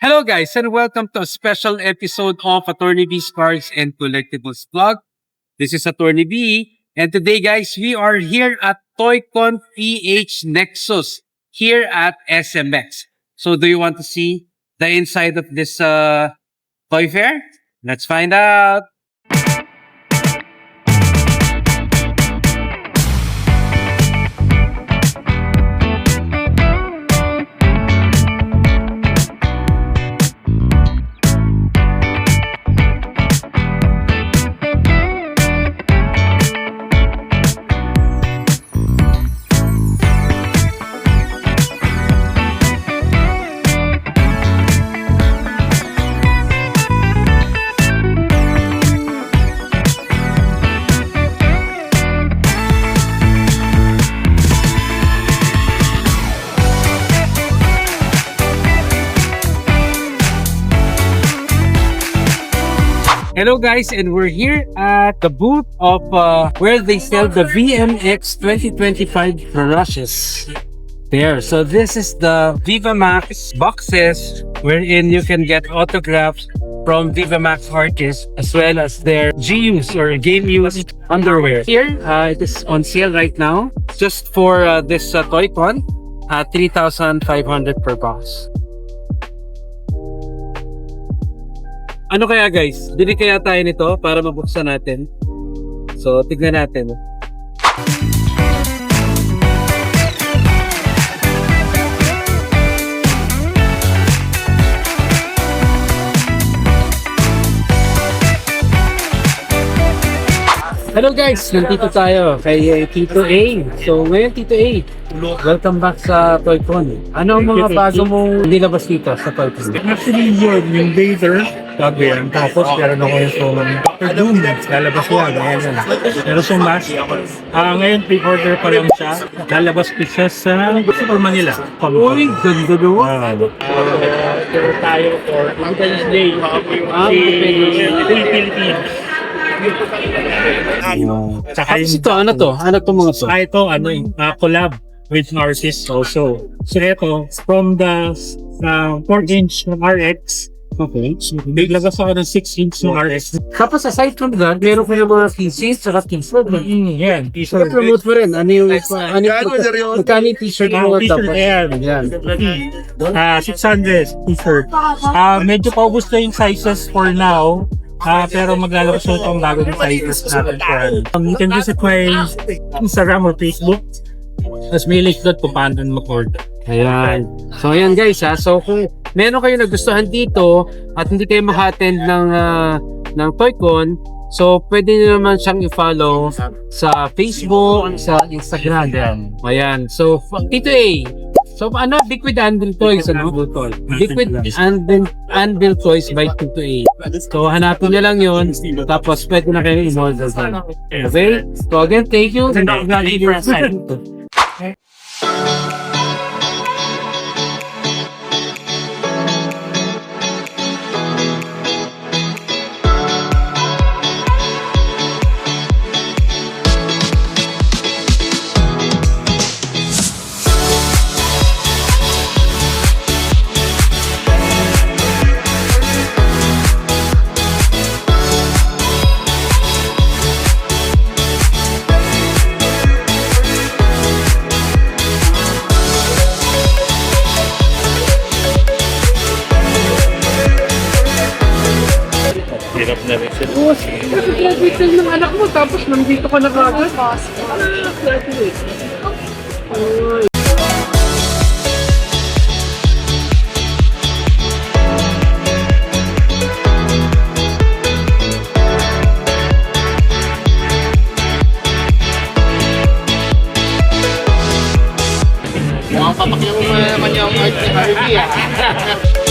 Hello guys and welcome to a special episode of Attorney B's Cards and Collectibles vlog. This is Attorney B and today guys we are here at Toycon PH Nexus here at SMX. So do you want to see the inside of this toy fair? Let's find out! Hello guys, and we're here at the booth of where they sell the VMX 2025 brushes. There, so this is the VivaMax boxes wherein you can get autographs from VivaMax artists as well as their GUs or game used underwear. Here, it is on sale right now just for this Toycon, 3,500 per box. Ano kaya guys? Bili kaya tayo nito para mabuksan natin. So, tignan natin. Hello guys! Nandito tayo kay Tito A. So, ngayon Tito A, welcome back sa Toycon. Ano ang mga bago mong nilabas dito sa Toycon? Actually yun, yung Vader, sabi yan. Tapos meron ako yung Dr. Doom, lalabas yan. Ayan. Meron yung mask. Ngayon, pre-order pa lang siya. Lalabas ko siya sa Super Manila. Uy, ganda naman. Pero tayo for Independence Day. Philippines. Tsaka Ito, ano to? Ano to mga to? ito, collab with an artist also. So ito, from the 4-inch RX, Okay. naglabas ako ng 6-inch ng RX. Tapos aside from that, meron kayo mga t-shirts at t-shirt. Yan, t-shirt. Promote mo rin. Ano yung magkano yung t-shirt mo T-shirt, tapos? ayan. Yan. 600 t-shirt. Medyo paubos na yung sizes for now. Pero maglalabas na itong bago ng sizes natin. You can visit my Instagram or Facebook. Tapos may link doon kung paano mag-order. Ayan. So ayan guys ha. So kung meron kayo nagustuhan dito at hindi kayo maka-attend ng Toycon, so pwede nyo naman siyang i-follow sa Facebook, sa Instagram. Ayan. So Tito A. So ano, Liquid Anvil Toys, ano? Liquid Anvil Toys by Tito A. So hanapin nyo lang yun, tapos pwede na kayo i-order dyan. Okay? So again, thank you. Hirap na rin siya. Graduate lang ng anak mo, tapos nandito ka na kagad. Graduate. Mukhang papakyan mo naman yung art ni Harvey ah.